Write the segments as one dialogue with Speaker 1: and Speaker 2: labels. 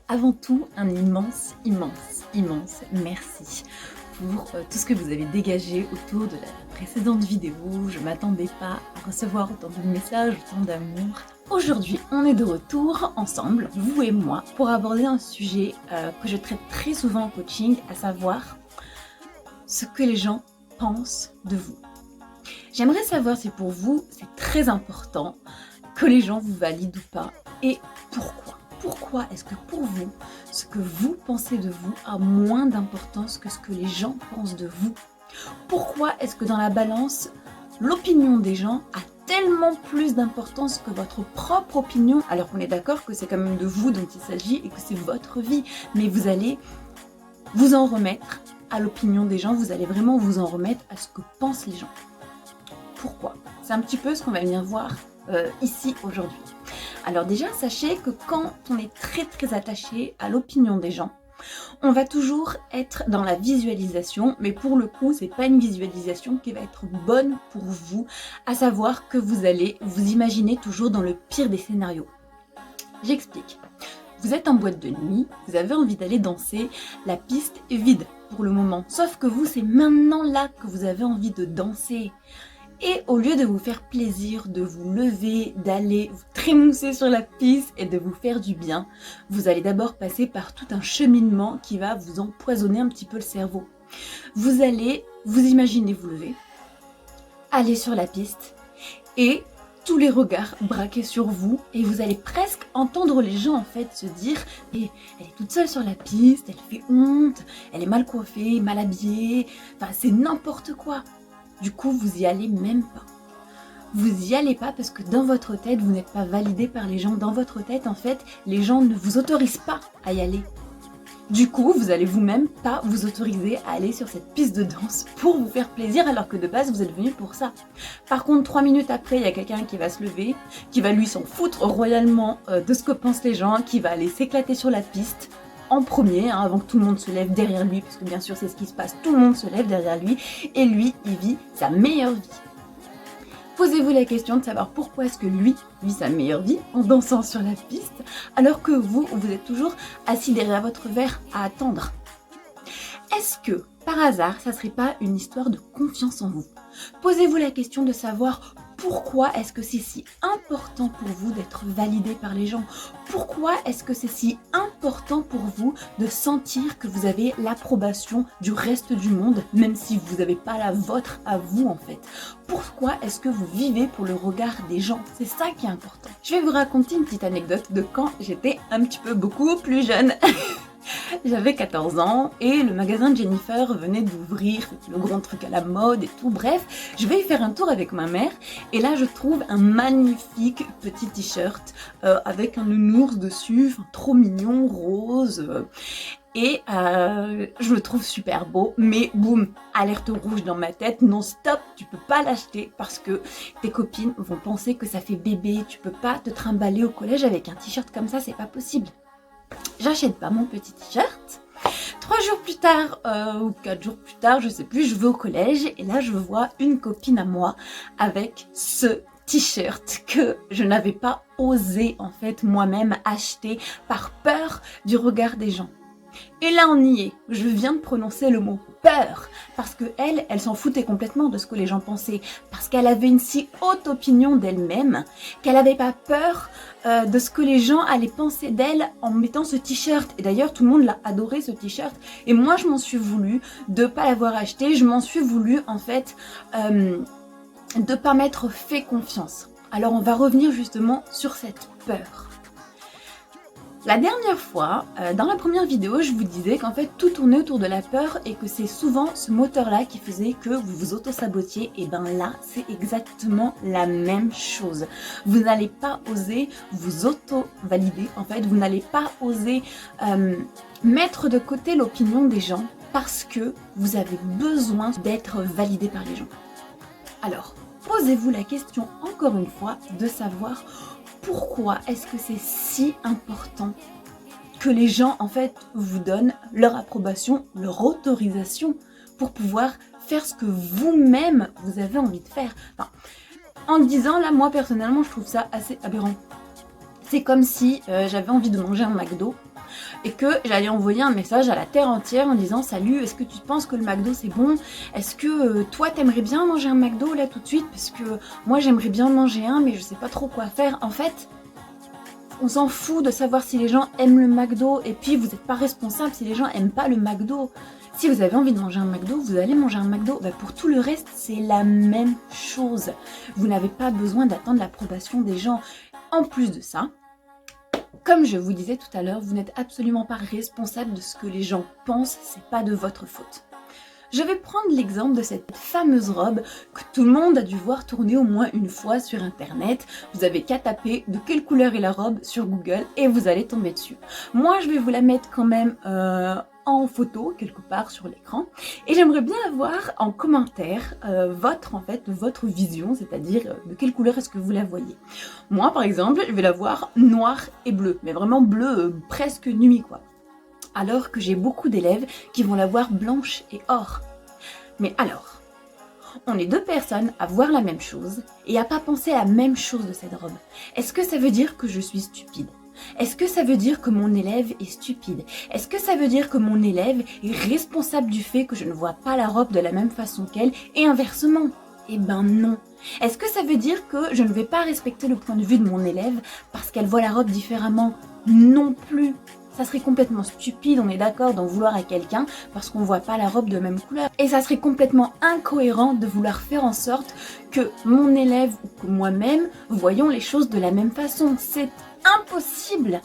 Speaker 1: avant tout un immense merci pour tout ce que vous avez dégagé autour de la précédente vidéo. Je m'attendais pas à recevoir autant de messages, autant d'amour. Aujourd'hui, on est de retour ensemble, vous et moi, pour aborder un sujet que je traite très souvent en coaching, à savoir ce que les gens pensent de vous. J'aimerais savoir si pour vous, c'est très important que les gens vous valident ou pas, et pourquoi. Pourquoi est-ce que pour vous, ce que vous pensez de vous a moins d'importance que ce que les gens pensent de vous? Pourquoi est-ce que dans la balance, l'opinion des gens a tellement plus d'importance que votre propre opinion, alors qu'on est d'accord que c'est quand même de vous dont il s'agit et que c'est votre vie, mais vous allez vous en remettre à l'opinion des gens, vous allez vraiment vous en remettre à ce que pensent les gens. Pourquoi? C'est un petit peu ce qu'on va venir voir ici aujourd'hui. Alors déjà, sachez que quand on est très attaché à l'opinion des gens, on va toujours être dans la visualisation, mais pour le coup, c'est pas une visualisation qui va être bonne pour vous, à savoir que vous allez vous imaginer toujours dans le pire des scénarios. J'explique. Vous êtes en boîte de nuit, vous avez envie d'aller danser, la piste est vide pour le moment, sauf que vous, c'est maintenant là que vous avez envie de danser. Et au lieu de vous faire plaisir, de vous lever, d'aller vous trémousser sur la piste et de vous faire du bien, vous allez d'abord passer par tout un cheminement qui va vous empoisonner un petit peu le cerveau. Vous allez vous imaginer vous lever, aller sur la piste et tous les regards braqués sur vous et vous allez presque entendre les gens en fait se dire « Mais elle est toute seule sur la piste, elle fait honte, elle est mal coiffée, mal habillée, enfin c'est n'importe quoi ». Du coup, vous y allez même pas. Vous y allez pas parce que dans votre tête, vous n'êtes pas validé par les gens. Dans votre tête, en fait, les gens ne vous autorisent pas à y aller. Du coup, vous allez vous-même pas vous autoriser à aller sur cette piste de danse pour vous faire plaisir alors que de base, vous êtes venu pour ça. Par contre, 3 minutes après, il y a quelqu'un qui va se lever, qui va lui s'en foutre royalement de ce que pensent les gens, qui va aller s'éclater sur la piste, en premier, avant que tout le monde se lève derrière lui, parce que bien sûr c'est ce qui se passe, tout le monde se lève derrière lui, et lui, il vit sa meilleure vie. Posez-vous la question de savoir pourquoi est-ce que lui vit sa meilleure vie en dansant sur la piste, alors que vous êtes toujours assis derrière votre verre à attendre. Est-ce que, par hasard, ça serait pas une histoire de confiance en vous? Posez-vous la question de savoir pourquoi est-ce que c'est si important pour vous d'être validé par les gens? Pourquoi est-ce que c'est si important pour vous de sentir que vous avez l'approbation du reste du monde, même si vous n'avez pas la vôtre à vous en fait? Pourquoi est-ce que vous vivez pour le regard des gens? C'est ça qui est important. Je vais vous raconter une petite anecdote de quand j'étais un petit peu beaucoup plus jeune. J'avais 14 ans et le magasin de Jennifer venait d'ouvrir, le grand truc à la mode et tout. Bref, je vais y faire un tour avec ma mère et là je trouve un magnifique petit t-shirt avec un nounours dessus, trop mignon, rose. Et je le trouve super beau, mais boum, alerte rouge dans ma tête, non stop, tu peux pas l'acheter parce que tes copines vont penser que ça fait bébé, tu peux pas te trimballer au collège avec un t-shirt comme ça, c'est pas possible. J'achète pas mon petit t-shirt. 3 jours plus tard, ou 4 jours plus tard, je sais plus, je vais au collège et là je vois une copine à moi avec ce t-shirt que je n'avais pas osé en fait moi-même acheter par peur du regard des gens. Et là on y est, je viens de prononcer le mot peur, parce que elle s'en foutait complètement de ce que les gens pensaient, parce qu'elle avait une si haute opinion d'elle-même, qu'elle n'avait pas peur de ce que les gens allaient penser d'elle en mettant ce t-shirt. Et d'ailleurs tout le monde l'a adoré ce t-shirt, et moi je m'en suis voulu de pas l'avoir acheté, je m'en suis voulu en fait de pas m'être fait confiance. Alors on va revenir justement sur cette peur. La dernière fois, dans la première vidéo, je vous disais qu'en fait tout tournait autour de la peur et que c'est souvent ce moteur-là qui faisait que vous vous auto-sabotiez. Et ben là, c'est exactement la même chose. Vous n'allez pas oser vous auto-valider, en fait, vous n'allez pas oser mettre de côté l'opinion des gens parce que vous avez besoin d'être validé par les gens. Alors, posez-vous la question encore une fois de savoir pourquoi est-ce que c'est si important que les gens en fait vous donnent leur approbation, leur autorisation pour pouvoir faire ce que vous-même vous avez envie de faire. Enfin, en disant là, moi personnellement je trouve ça assez aberrant. C'est comme si j'avais envie de manger un McDo et que j'allais envoyer un message à la terre entière en disant salut, est-ce que tu penses que le McDo c'est bon? Est-ce que toi t'aimerais bien manger un McDo là tout de suite? Parce que moi j'aimerais bien manger un mais je sais pas trop quoi faire. En fait, on s'en fout de savoir si les gens aiment le McDo et puis vous n'êtes pas responsable si les gens aiment pas le McDo. Si vous avez envie de manger un McDo, vous allez manger un McDo. Bah pour tout le reste, c'est la même chose. Vous n'avez pas besoin d'attendre l'approbation des gens. En plus de ça, comme je vous disais tout à l'heure, vous n'êtes absolument pas responsable de ce que les gens pensent, c'est pas de votre faute. Je vais prendre l'exemple de cette fameuse robe que tout le monde a dû voir tourner au moins une fois sur internet. Vous avez qu'à taper de quelle couleur est la robe sur Google et vous allez tomber dessus. Moi je vais vous la mettre quand même en photo quelque part sur l'écran et j'aimerais bien avoir en commentaire votre vision, c'est-à-dire de quelle couleur est-ce que vous la voyez. Moi par exemple je vais la voir noir et bleu, mais vraiment bleu presque nuit quoi. Alors que j'ai beaucoup d'élèves qui vont la voir blanche et or. Mais alors, on est deux personnes à voir la même chose et à pas penser à la même chose de cette robe. Est-ce que ça veut dire que je suis stupide? Est-ce que ça veut dire que mon élève est stupide? Est-ce que ça veut dire que mon élève est responsable du fait que je ne vois pas la robe de la même façon qu'elle et inversement? Eh ben non. Est-ce que ça veut dire que je ne vais pas respecter le point de vue de mon élève parce qu'elle voit la robe différemment? Non plus. Ça serait complètement stupide, on est d'accord, d'en vouloir à quelqu'un parce qu'on voit pas la robe de même couleur. Et ça serait complètement incohérent de vouloir faire en sorte que mon élève ou que moi-même voyons les choses de la même façon. C'est impossible.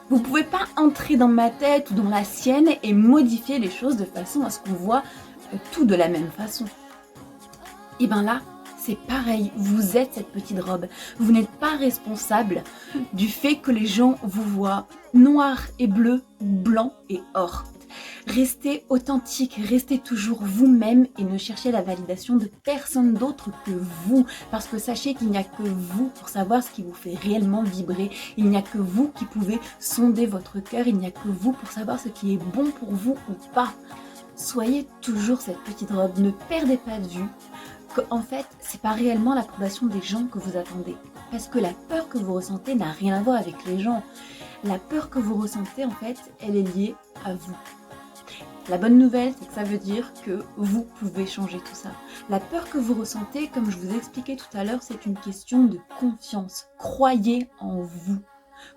Speaker 1: Vous pouvez pas entrer dans ma tête ou dans la sienne et modifier les choses de façon à ce qu'on voit tout de la même façon. Et ben là, c'est pareil, vous êtes cette petite robe. Vous n'êtes pas responsable du fait que les gens vous voient noir et bleu, blanc et or. Restez authentique, restez toujours vous-même et ne cherchez la validation de personne d'autre que vous. Parce que sachez qu'il n'y a que vous pour savoir ce qui vous fait réellement vibrer. Il n'y a que vous qui pouvez sonder votre cœur. Il n'y a que vous pour savoir ce qui est bon pour vous ou pas. Soyez toujours cette petite robe, ne perdez pas de vue qu'en fait, c'est pas réellement l'approbation des gens que vous attendez. Parce que la peur que vous ressentez n'a rien à voir avec les gens. La peur que vous ressentez, en fait, elle est liée à vous. La bonne nouvelle, c'est que ça veut dire que vous pouvez changer tout ça. La peur que vous ressentez, comme je vous ai expliqué tout à l'heure, c'est une question de confiance. Croyez en vous.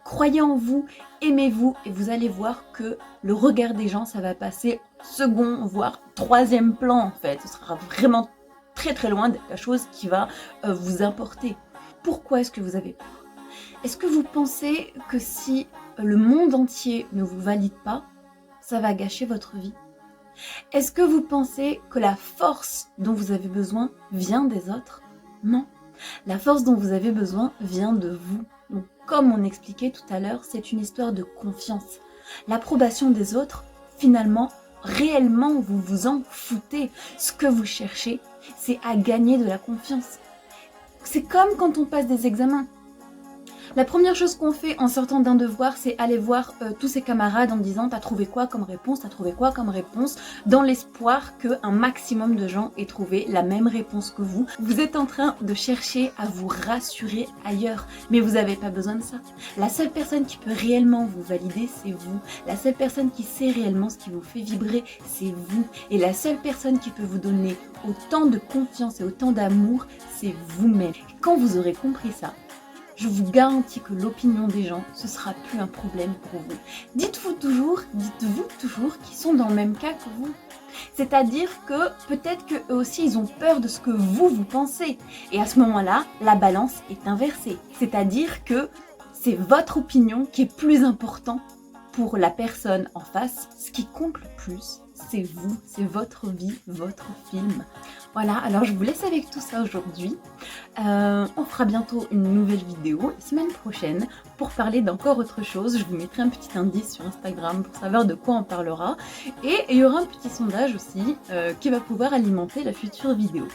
Speaker 1: Croyez en vous, aimez-vous et vous allez voir que le regard des gens, ça va passer second, voire troisième plan en fait. Ce sera vraiment très très loin d'être la chose qui va vous importer. Pourquoi est-ce que vous avez peur? Est-ce que vous pensez que si le monde entier ne vous valide pas, ça va gâcher votre vie? Est-ce que vous pensez que la force dont vous avez besoin vient des autres? Non. La force dont vous avez besoin vient de vous. Donc, comme on expliquait tout à l'heure, c'est une histoire de confiance. L'approbation des autres, finalement, réellement, vous vous en foutez. Ce que vous cherchez, c'est à gagner de la confiance. C'est comme quand on passe des examens. La première chose qu'on fait en sortant d'un devoir, c'est aller voir tous ses camarades en disant « T'as trouvé quoi comme réponse? T'as trouvé quoi comme réponse ?» dans l'espoir qu'un maximum de gens aient trouvé la même réponse que vous. Vous êtes en train de chercher à vous rassurer ailleurs, mais vous n'avez pas besoin de ça. La seule personne qui peut réellement vous valider, c'est vous. La seule personne qui sait réellement ce qui vous fait vibrer, c'est vous. Et la seule personne qui peut vous donner autant de confiance et autant d'amour, c'est vous-même. Quand vous aurez compris ça, je vous garantis que l'opinion des gens, ce sera plus un problème pour vous. Dites-vous toujours qu'ils sont dans le même cas que vous. C'est-à-dire que peut-être qu'eux aussi, ils ont peur de ce que vous pensez. Et à ce moment-là, la balance est inversée. C'est-à-dire que c'est votre opinion qui est plus importante pour la personne en face. Ce qui compte le plus, c'est vous, c'est votre vie, votre film. Voilà, alors je vous laisse avec tout ça aujourd'hui. On fera bientôt une nouvelle vidéo la semaine prochaine pour parler d'encore autre chose. Je vous mettrai un petit indice sur Instagram pour savoir de quoi on parlera. Et il y aura un petit sondage aussi qui va pouvoir alimenter la future vidéo.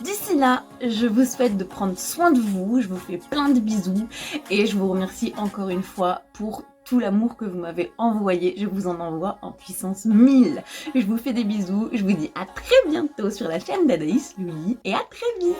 Speaker 1: D'ici là, je vous souhaite de prendre soin de vous, je vous fais plein de bisous et je vous remercie encore une fois pour tout l'amour que vous m'avez envoyé. Je vous en envoie en puissance 1000. Je vous fais des bisous, je vous dis à très bientôt sur la chaîne d'Anaïs Louis et à très vite.